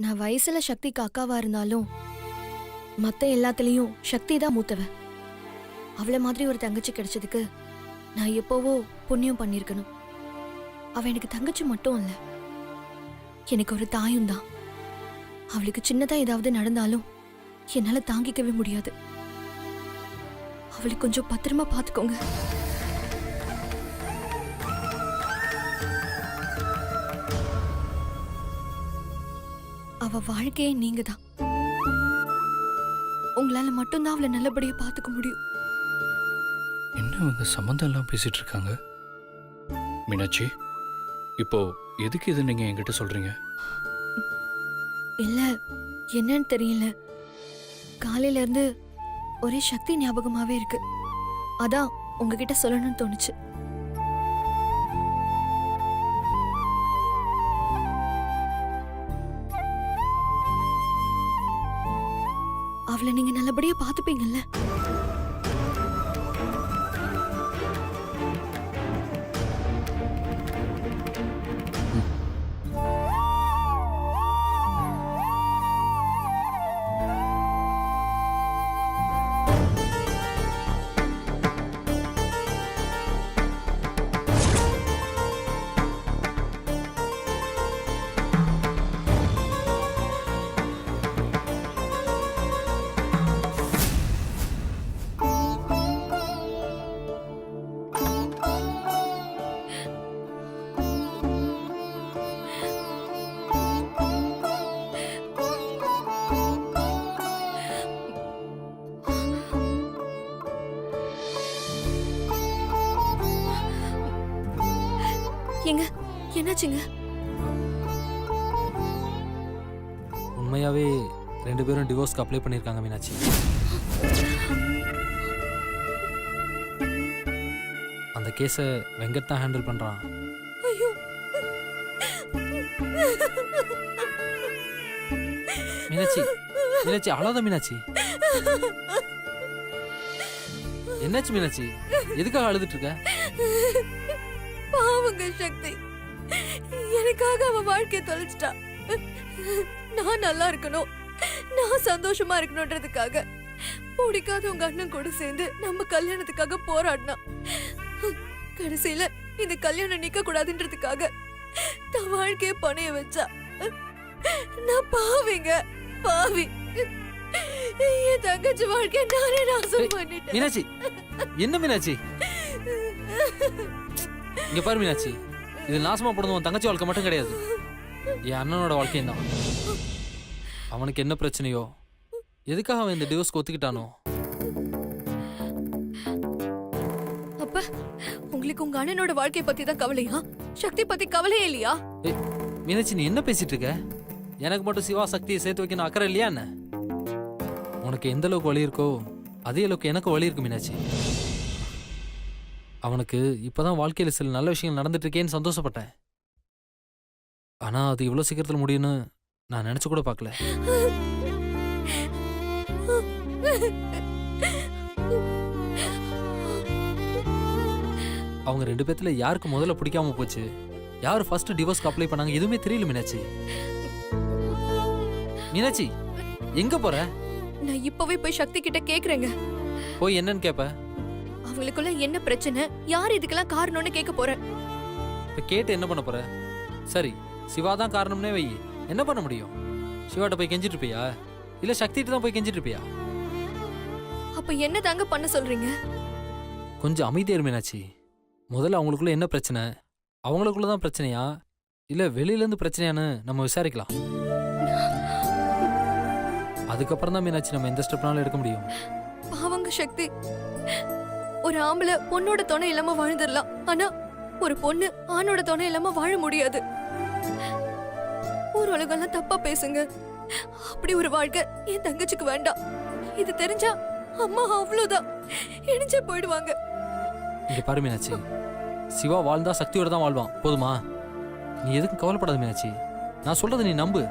நான் வயசுல சக்திக்கு அக்காவா இருந்தாலும் மத்த எல்லாத்துலயும் சக்தி தான் மூத்தவ. அவளை மாதிரி ஒரு தங்கச்சி கிடைச்சதுக்கு நான் எப்போவோ புண்ணியம் பண்ணிருக்கணும். அவ எனக்கு தங்கச்சி மட்டும் இல்ல, எனக்கு ஒரு தாயும் தான். அவளுக்கு சின்னதா ஏதாவது நடந்தாலும் என்னால தாங்கிக்கவே முடியாது. அவளை கொஞ்சம் பத்திரமா பாத்துக்கோங்க. அவ வாழ்க்கையே நீங்க தான். உங்களால மட்டும்தான் அவளை நல்லபடியா பாத்துக்க முடியும். என்ன இவங்க சம்மந்தம் எல்லாம் பேசிட்டு இருக்காங்க? மீனாட்சி, இப்போ எதுக்கு இது நீங்க என்கிட்ட சொல்றீங்க? இல்ல, என்னன்னு தெரியல, காலையில இருந்து ஒரே சக்தி ஞாபகமாவே இருக்கு. அதான் உங்ககிட்ட சொல்லணும்னு தோணுச்சு. அவளை நீங்க நல்லபடியா பாத்துப்பீங்கல்ல? ஏங்க, என்னாச்சுங்க? உண்மையாவே 2 பேரும் டிவோர்ஸ்க்கு அப்ளை பண்ணிருக்காங்க மீனாட்சி. அந்த கேஸை வெங்கட் தான் ஹேண்டில் பண்றான். ஐயோ, மீனாட்சி, மீனாட்சி அழாத மீனாட்சி. என்னாச்சு மீனாட்சி? எதுக்காக அழுதுட்டு இருக்க? பாவங்க சக்தி, எனக்காக அவ வாழ்க்கைய தொலைச்சிட்டா. நான் நல்லா இருக்கணும், நான் சந்தோஷமா இருக்கணும்ன்றதுக்காக பிடிக்காத உங்க அண்ணன் கூட சேர்ந்து நம்ம கல்யாணத்துக்காக போராடினா. கடைசியில இந்த கல்யாணம் நிக்க கூடாதுன்றதுக்காக தன் வாழ்க்கைய பணைய வச்சா. நான் பாவிங்க, பாவி. என் தங்கச்சி வாழ்க்கைய நானே நாசம் பண்ணிட்டேன். மீனாட்சி, என்ன மீனாட்சி? இங்க பாரு மீனாட்சி, இது நாசமா போடுறது உன் தங்கச்சி வாழ்க்கை மட்டும் கிடையாது, என் அண்ணனோட வாழ்க்கையும் தான். அவனுக்கு என்ன பிரச்சனையோ, எதுக்காக அவன் இந்த டிவோர்ஸ்க்கு ஒத்துக்கிட்டானோ? அப்ப உங்களுக்கு உங்க அண்ணனோட வாழ்க்கைய பத்தி தான் கவலையா? சக்தி பத்தி கவலையே இல்லையா? மீனாட்சி, நீ என்ன பேசிட்டு இருக்க? எனக்கு மட்டும் சிவா சக்தியை சேர்த்து வைக்கணும் அக்கறை இல்லையா என்ன? உனக்கு எந்த அளவுக்கு வலி இருக்கோ அதே அளவுக்கு எனக்கு வலி இருக்கு மீனாட்சி. அவனுக்கு இப்பதான் வாழ்க்கையில சில நல்ல விஷயங்கள் நடந்துட்டு இருக்கேன்னு சந்தோஷப்பட்டேன். ஆனா அது இவ்வளவு சீக்கிரத்தில் முடியும்னு நான் நினைச்சு கூட பார்க்கல. அவங்க 2 பேத்துல யாருக்கு முதல்ல பிடிக்காம போச்சு, யாரு ஃபர்ஸ்ட் டிவோர்ஸ்க்கு அப்ளை பண்ணாங்க, எதுவுமே தெரியல மீனாட்சி. மீனாட்சி, எங்க போற? நான் இப்பவே போய் சக்தி கிட்ட கேக்குறேங்க. போய் என்னன்னு கேப்ப? அவங்களுக்குள்ள என்ன பிரச்சனை, யார் இதுக்கெல்லாம் காரணம்னு கேட்க போறேன். இப்ப கேட்டு என்ன பண்ண போற? சரி, சிவா தான் காரணம்னே வை, என்ன பண்ண முடியும்? சிவாட்ட போய் கெஞ்சிட்டு இருப்பியா, இல்ல சக்திட்டு தான் போய் கெஞ்சிட்டு இருப்பியா? அப்ப என்ன தாங்க பண்ண சொல்றீங்க? கொஞ்சம் அமைதியா இரு மீனாட்சி. முதல்ல அவங்களுக்குள்ள என்ன பிரச்சனை, அவங்களுக்குள்ள தான் பிரச்சனையா இல்ல வெளியில இருந்து பிரச்சனையான்னு நம்ம விசாரிக்கலாம். அதுக்கப்புறம் தான் மீனாட்சி நம்ம எந்த ஸ்டெப்னாலும் எடுக்க முடியும். பாவங்க சக்தி, ஒரு ஆம்பளை பொண்ணோட துணை இல்லாம வாழ்ந்துடலாம், ஆனா ஒரு பொண்ணு ஆணோட துணை இல்லாம வாழ முடியாது. ஒரு உலகெல்லாம் தப்பா பேசுங்க, அப்படி ஒரு வாழ்க்கை என் தங்கச்சிக்கு வேண்டாம். இது தெரிஞ்சா அம்மா அவ்வளவுதான் இணைஞ்சே போயிடுவாங்க. இங்க பாரு மீனாட்சி, சிவா வாழ்ந்தா சக்தியோட தான் வாழ்வான், போதுமா? நீ எதுக்கும் கவலைப்படாத மீனாட்சி, நான் சொல்றதை நீ நம்பு.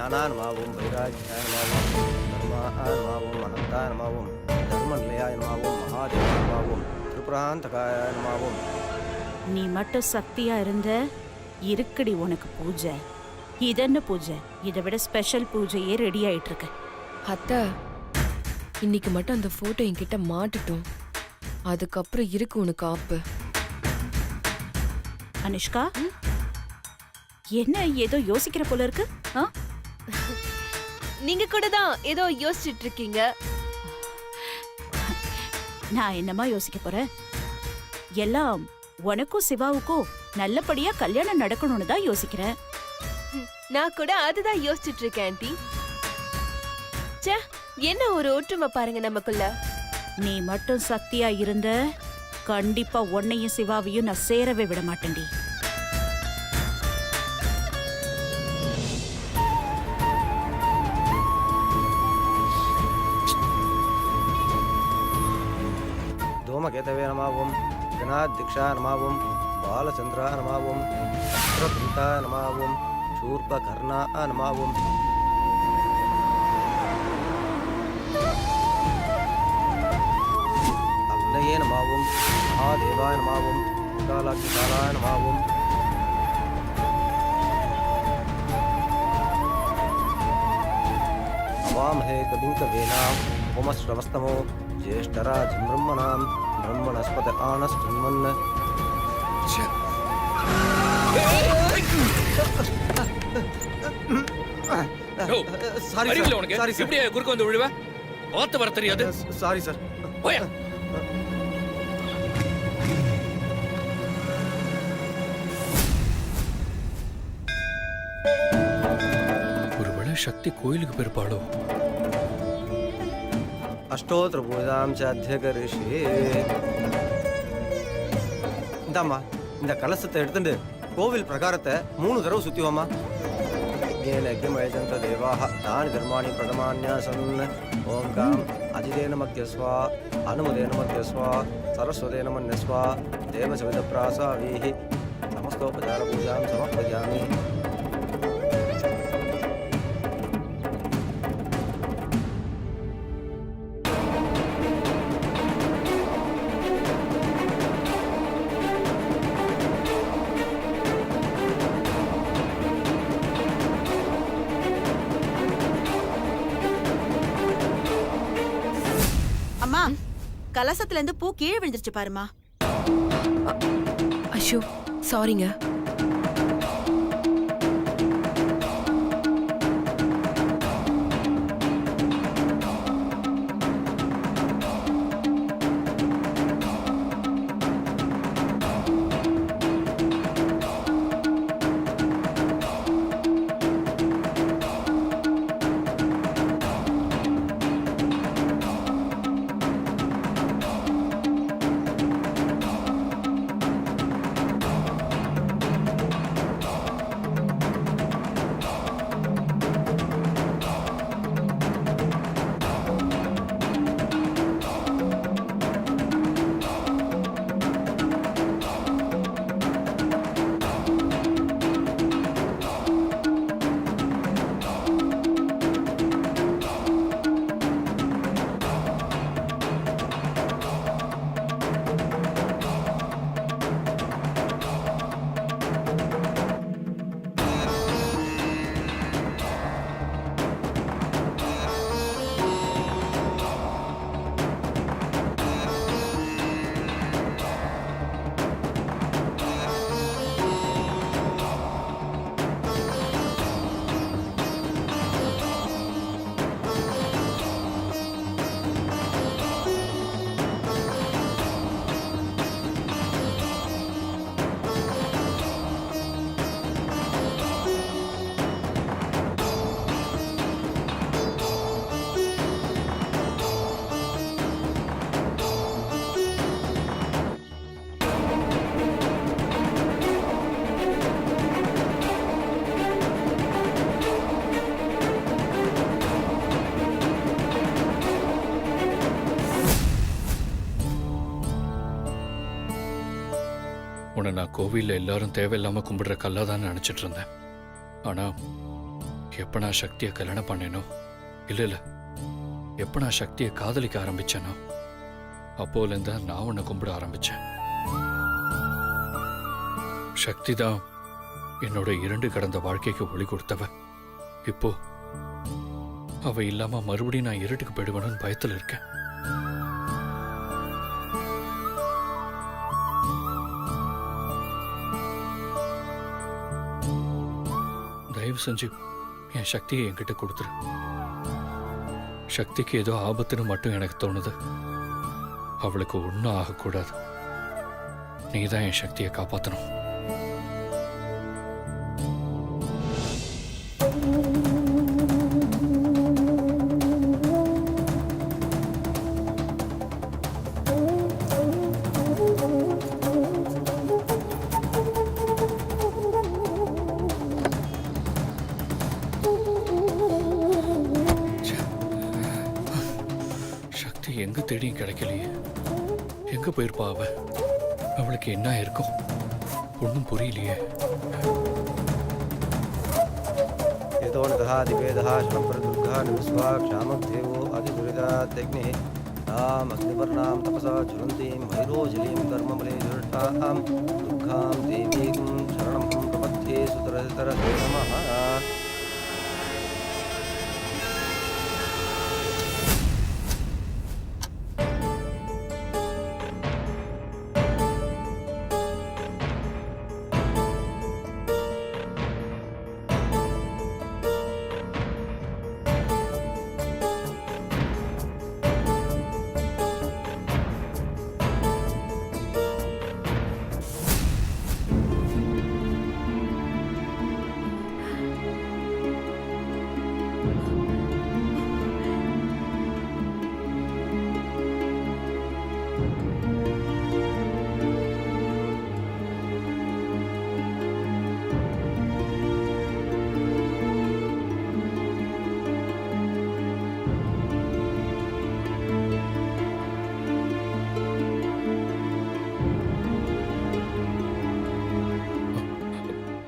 ஞானான்மாவும் வைராஜ்யான்மாவும் தர்மான்மாவும் அனந்தான்மாவும் தர்மநிலையான்மாவும் மகாதேவன்மாவும் திரிபுராந்தகாயன்மாவும். நீ மட்டும் சக்தியா இருந்த இருக்குடி உனக்கு பூஜை. இதென்ன பூஜை? இதை விட ஸ்பெஷல் பூஜையே ரெடி ஆயிட்டு இருக்கு. அத்தை, இன்னைக்கு மட்டும் அந்த போட்டோ என்கிட்ட மாட்டுட்டும். அதுக்கப்புறம் இருக்கு உனக்கு ஆப்பு. அனுஷ்கா, என்ன ஏதோ யோசிக்கிற போல இருக்கு? ஆ? நீங்க கூட தான் ஏதோ யோசிச்சுட்டு இருக்கீங்க. நான் என்னமா யோசிக்க போறேன்? எல்லாம் உனக்கும் சிவாவுக்கும் நல்லபடியா கல்யாணம் நடக்கணும்னு தான் யோசிக்கிறேன். நான் கூட அதுதான் யோசிச்சுட்டு இருக்கேன் ஆண்டி. ச்சே, என்ன ஒரு ஒற்றுமை பாருங்க நமக்குள்ள. நீ மட்டும் சக்தியா இருந்த கண்டிப்பா உன்னையும் சிவாவையும் நான் சேரவே விட மாட்டேன்டி. தூமகேதவே நமாவும் கணாதிக்ஷான்மாவும் பாலச்சந்திரான்மாவும் அஸ்ரபிந்தான்மாவும் சூர்பகர்ணான்மாவும் அக்னயே நமாவும் மகாதேவாய நமாவும் காலாக்கிகாலாய நமாவும் அவாமஹே கவிங்கவேனாம் உமஸ்ரவஸ்தமோ ஜேஷ்டராஜம் பிரம்மணாம் பிரம்மணஸ்பத ஆனஸ்துன்மன். சாரி அறிவில்லை உனக்கு? சாரி சார், எப்படியா குறுக்க வந்து விழுவ? பார்த்து வர தெரியாது. Sorry sir. போயா. ஒருவேளை சக்தி கோயிலுக்கு போயிருப்பாளோ? அஷ்டோத்திர பூஜாம் சாத்தியகரிஷே. இந்தாம்மா, இந்த கலசத்தை எடுத்துட்டு கோவில் பிரகாரத்தை 3 தடவை சுத்திவாமா. கிமயஜந்த தேவாக தானி தர்மாணி பிரதமான்யாசன். ஓங்காம் அஜிதேன மத்தியஸ்வா அனுமதேன மத்தியஸ்வா சரஸ்வதேன மன்யஸ்வா தேவசவித பிராசாவீஹி நமஸ்தோபசார பூஜாம் சமர்ப்பயாமி. அம்மா, கலசத்துல இருந்து பூ கீழே விழுந்துருச்சு பாருமா. ஐயோ, சாரிங்க. உன்னை நான் கோவிலில் எல்லாரும் தேவையில்லாம கும்பிடுற கல்லா தான் நினைச்சிட்டு இருந்தேன். ஆனா எப்ப நான் சக்தியை கல்யாணம் பண்ணேனோ இல்ல எப்ப நான் சக்தியை காதலிக்க ஆரம்பிச்சேனோ அப்போலேருந்து நான் உன்னை கும்பிட ஆரம்பிச்சேன். சக்தி தான் என்னோட இருண்டு கடந்த வாழ்க்கைக்கு ஒளி கொடுத்தவ. இப்போ அவ இல்லாம மறுபடியும் நான் இருட்டுக்கு போயிடுவேன்னு பயத்துல இருக்கேன். தயவு செஞ்சு என் சக்தியை என்கிட்ட கொடுத்துரு. சக்திக்கு ஏதோ ஆபத்துன்னு மட்டும் எனக்கு தோணுது. அவளுக்கு ஒன்றும் ஆகக்கூடாது. நீ தான் என் சக்தியை காப்பாற்றணும். சக்தி எங்க தேடியும் கிடைக்கலையே. எங்க போயிருப்பா அவ? அவளுக்கு என்ன இருக்கும்? ஒன்றும் புரியலையே. यतोऽनतहादिवेदः शरणप्रदुर्गः निविश्वा क्षामदेवो अधिदुरितात्यग्निः तामग्निवर्णां तपसा ज्वलन्तीं भैरोजलीं धर्मबले धृष्टां दुर्गां देवीं शरणं प्रपद्ये सुतरतरते नमः.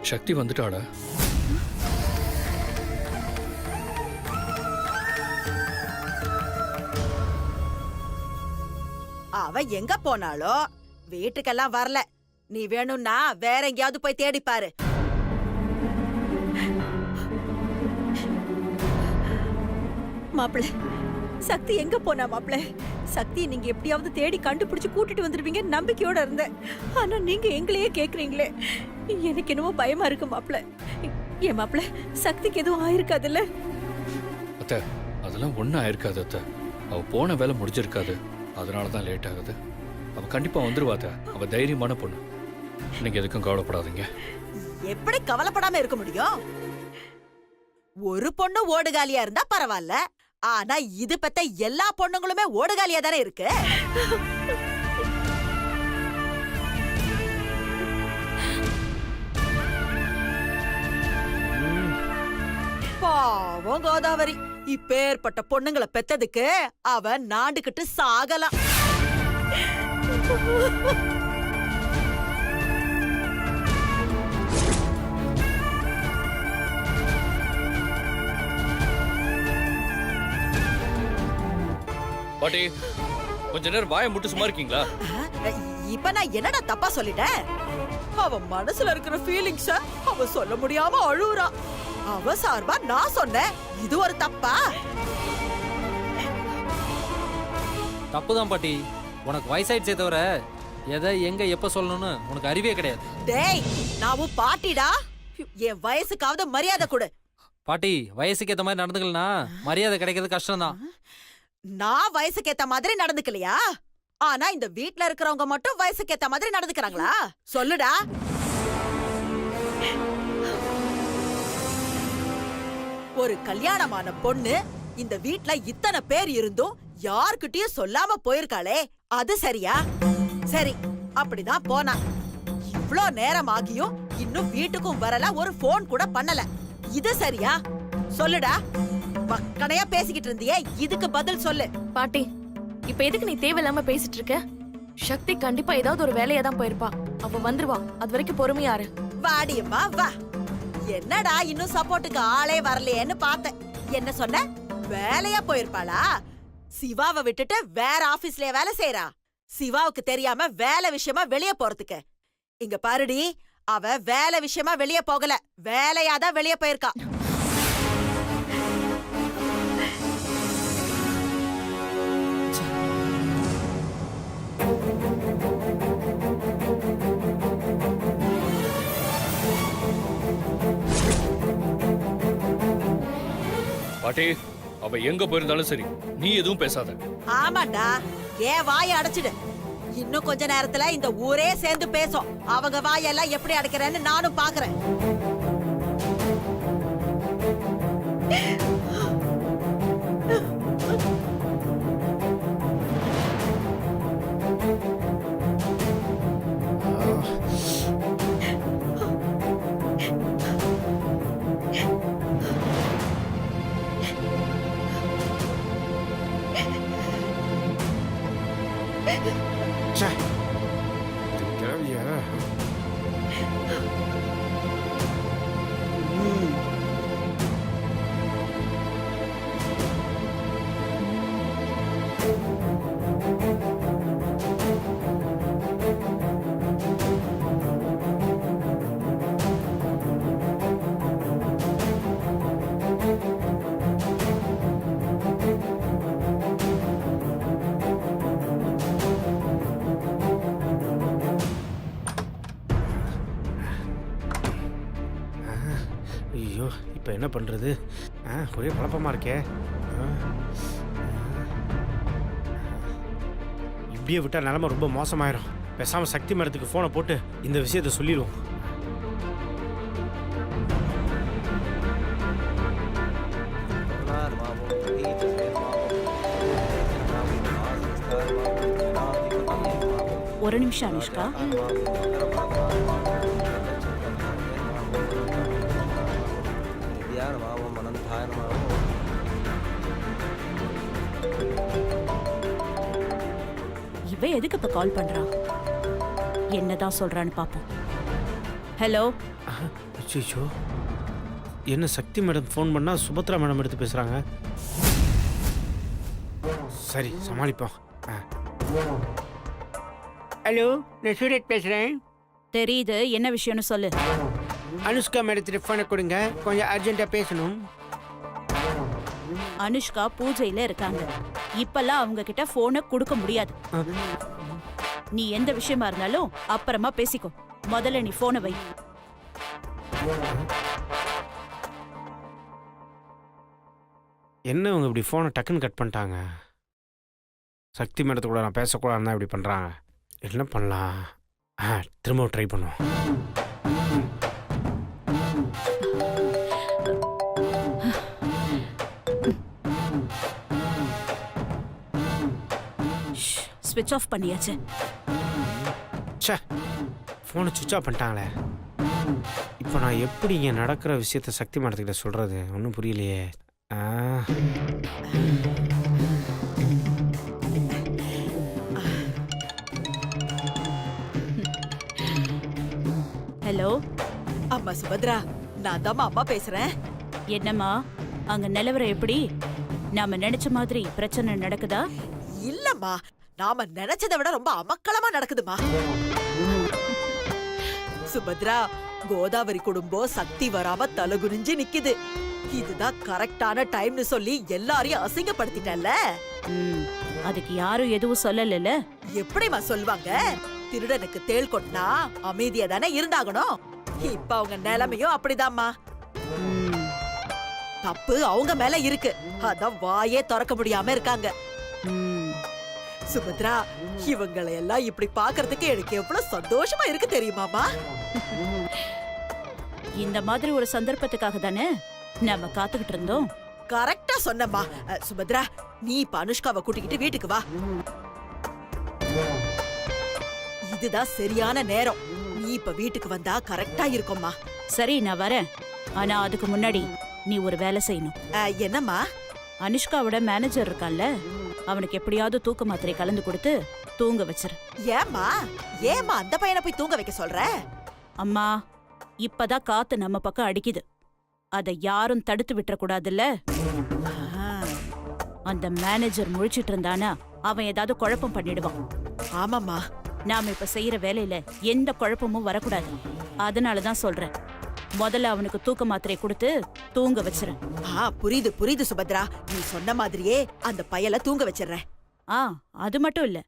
சக்தி வந்துட்டாளா? அவ எங்க போனாளோ வீட்டுக்கெல்லாம் வரல. நீ வேணும்னா வேற எங்கேயாவது போய் தேடி பாரு. மாப்பிள்ள, சக்தி எங்க போனா மாப்பிள்ள? சக்தியை நீங்க எப்படியாவது தேடி கண்டுபிடிச்சு கூட்டிட்டு வந்துருவீங்க நம்பிக்கையோட இருந்தேன். ஆனா நீங்க எங்களையே கேக்குறீங்களே, எனக்கு என்னவோ பயமா இருக்கு மாப்பிள்ள. ஏன் மாப்பிள்ள, சக்திக்கு எதுவும் ஆயிருக்காதுல்ல? அத்தை, அதெல்லாம் ஒன்றும் ஆயிருக்காது அத்தை. அவ போன வேலை முடிஞ்சிருக்காது. அதனால தான் லேட் ஆகுது. அவ கண்டிப்பா வந்துருவாத்த. அவ தைரியமான பொண்ணு. நீங்க எதுக்கும் கவலைப்படாதீங்க. எப்படி கவலைப்படாம இருக்க முடியும்? ஒரு பொண்ணு ஓடுகாலியா இருந்தா பரவாயில்ல. ஆனா இது பத்த எல்லா பொண்ணுங்களுமே ஓடுகாலியா தானே இருக்கு. பாவம் கோதாவரி, இப்பேற்பட்ட பொண்ணுங்களை பெத்ததுக்கு அவ நாண்டுகிட்டு சாகலாம். பாட்டி, கொஞ்ச நேரம் வாயை முட்டு சும்மா இருக்கீங்களா? இப்ப நான் என்னடா தப்பா சொல்லிட்டேன்? அவ மனசுல இருக்கிற ஃபீலிங்ஸ அவ சொல்ல முடியாம அழுவுறா. அவ சார்பா நான் சொன்னேன். இது ஒரு தப்பா? தப்புதான் பாட்டி. உனக்கு வயசாயிடுச்சே தவிர எதை எங்க எப்ப சொல்லணும்னு உனக்கு அறிவே கிடையாது. டேய், நான் பாட்டிடா. என் வயசுக்காவது மரியாதை கொடு. பாட்டி, வயசுக்கு ஏத்த மாதிரி நடந்துக்கலனா மரியாதை கிடைக்கிறது கஷ்டம்தான். நான் வயசுக்கு ஏத்த மாதிரி நடந்துக்கலையா? ஆனா இந்த வீட்ல இருக்கிறவங்க மட்டும் வயசுக்கு ஏத்த மாதிரி நடந்துக்கிறாங்களா? சொல்லுடா. ஒரு கல்யாணமான பொண்ணு இந்த வீட்ல இத்தனை பேர் இருந்தும் யார்கிட்டயும் சொல்லாம போயிருக்காளே, அது சரியா? சரி, அப்படிதான் போனா. இவ்ளோ நேரம் ஆகியும் இன்னும் வீட்டுக்கும் வரல, ஒரு போன் கூட பண்ணல. இது சரியா? சொல்லுடா. மக்கனையா பேசிக்கிட்டு இருந்தியே, இதுக்கு பதில் சொல்லு. பாட்டி, இப்ப எதுக்கு நீ தேவையில்லாம பேசிட்டு இருக்க? சக்தி கண்டிப்பா ஏதாவது ஒரு வேலையா தான் போயிருப்பா. அவ வந்துருவா. அது வரைக்கும் பொறுமையாரு. வாடியம்மா வா. என்னடா இன்னும் சப்போர்ட்டுக்கு ஆளே வரலையேன்னு பார்த்தேன். என்ன சொன்ன? வேலையா போயிருப்பாளா? சிவாவை விட்டுட்டு வேற ஆபீஸ்லயே வேலை செய்யறா? சிவாவுக்கு தெரியாம வேலை விஷயமா வெளியே போறதுக்கு. இங்க பாருடி, அவ வேலை விஷயமா வெளியே போகல, வேலையாதான் வெளியே போயிருக்கா. பாட்டி, அவ எங்க போயிருந்தாலும் சரி, நீ எதுவும் பேசாத. ஆமாண்டா, ஏன் வாயை அடைச்சிடு. இன்னும் கொஞ்ச நேரத்துல இந்த ஊரே சேர்ந்து பேசும். அவங்க வாயெல்லாம் எப்படி அடைக்கிறேன்னு நானும் பாக்குறேன். ஐயோ, இப்போ என்ன பண்ணுறது? ஒரே குழப்பமாக இருக்கே. இப்படியே விட்டால் நிலமை ரொம்ப மோசமாயிரும். பேசாமல் சக்தி மேடத்துக்கு ஃபோனை போட்டு இந்த விஷயத்தை சொல்லிடுவோம். ஒரு நிமிஷம் அனுஷ்கா. இவ எதுக்கு இப்ப கால் பண்றான்? என்னதான் சொல்றான்னு பாப்போம். ஹலோ. அச்சோ, என்ன சக்தி மேடம் ஃபோன் பண்ணால் சுபத்ரா மேடம் எடுத்து பேசுகிறாங்க. சரி, சமாளிப்போம். ஹலோ, நான் சூரத் பேசுகிறேன். தெரியுது, என்ன விஷயம்னு சொல்லு. அனுஷ்கா மேடத்துக்கு ஃபோனை கொடுங்க, கொஞ்சம் அர்ஜென்ட்டாக பேசணும். அனுஷ்கா பூஜையில இருக்காங்க. இப்பெல்லாம் அவங்க கிட்ட போனை கொடுக்க முடியாது. நீ எந்த விஷயமா இருந்தாலும் அப்புறமா பேசிக்கோ. முதல்ல நீ போனை வை. என்ன இவங்க இப்படி ஃபோனை டக்குன்னு கட் பண்ணிட்டாங்க? சக்தி மேடத்து கூட நான் பேசக்கூடாதுன்னு தான் இப்படி பண்ணுறாங்க. என்ன பண்ணலாம்? திரும்ப ட்ரை பண்ணுவோம். ஸ்விட்ச் ஆஃப் பண்ணியாச்சு. ச்சே, ஃபோனை சுவிட்ச் ஆஃப் பண்ணிட்டாங்களே. இப்போ நான் எப்படி இங்கே நடக்கிற விஷயத்த சக்தி மேடத்துக்கிட்ட சொல்கிறது? ஒன்றும் புரியலையே. ஹலோ. அம்மா சுபத்ரா, நான் தான் அம்மா பேசுறேன். என்னம்மா, அங்க நிலவரம் எப்படி? நாம நினைச்ச மாதிரி பிரச்சனை நடக்குதா? இல்லம்மா, நாம நினைச்சதை விட ரொம்ப அமக்களமா நடக்குதுமா. சுபத்ரா, கோதாவரி குடும்பம் சக்தி வராம தலகுனிஞ்சு நிக்குது. இதுதான் கரெக்டான டைம்னு சொல்லி எல்லாரையும் அசிங்கப்படுத்திட்டல்ல. அதுக்கு யாரும் எதுவும் சொல்லல. எப்படிமா சொல்லுவாங்க? திருடனுக்கு தேள் கொட்டினா அமைதியா தானே இருந்தாகணும். இப்ப அவங்க நிலைமையும் அப்படிதாம்மா. தப்பு அவங்க மேல இருக்கு, அதான் வாயே திறக்க முடியாம இருக்காங்க. சுபத்ரா, இவங்களை எல்லாம் இப்படி பாக்குறதுக்கு எனக்கு எவ்வளவு சந்தோஷமா இருக்கு தெரியுமாமா? இந்த மாதிரி ஒரு சந்தர்ப்பத்துக்காக தானே நாம காத்துக்கிட்டு இருந்தோம். கரெக்டா சொன்னம்மா. சுபத்ரா, நீ இப்ப அனுஷ்காவை கூட்டிக்கிட்டு வீட்டுக்கு வா. இதுதான் சரியான நேரம். நீ இப்ப வீட்டுக்கு வந்தா கரெக்டா இருக்கும்மா. சரி, நான் வரேன். ஆனா அதுக்கு முன்னாடி நீ ஒரு வேலை செய்யணும். என்னம்மா? அனுஷ்காவோட மேனேஜர் இருக்கான்ல, அவனுக்கு எப்படியாவது தூக்க மாத்திரை கலந்து கொடுத்து தூங்க வச்சிரு. ஏம்மா அந்த பையனை போய் தூங்க வைக்க சொல்ற? அம்மா, இப்பதான் காத்து நம்ம பக்கம் அடிக்குது. அதை யாரும் தடுத்து விட்டுறக்கூடாதுல்ல. அந்த மேனேஜர் முழிச்சிட்டு இருந்தானா அவன் ஏதாவது குழப்பம் பண்ணிடுவான். ஆமாம்மா. நாம இப்ப செய்யற வேலையில எந்த குழப்பமும் வரக்கூடாது. அதனாலதான் சொல்றேன், முதல்ல அவனுக்கு தூக்க மாத்திரை கொடுத்து தூங்க வச்சிரேன். புரியுது புரியுது சுபத்ரா. நீ சொன்ன மாதிரியே அந்த பயல தூங்க வச்சிடுறேன். அது மட்டும் இல்ல,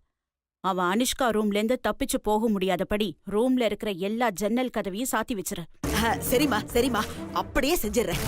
அவன் அனுஷ்கா ரூம்ல இருந்து தப்பிச்சு போக முடியாதபடி ரூம்ல இருக்கிற எல்லா ஜன்னல் கதவையும் சாத்தி வச்சிரு. சரிம்மா சரிம்மா, அப்படியே செஞ்சிடுறேன்.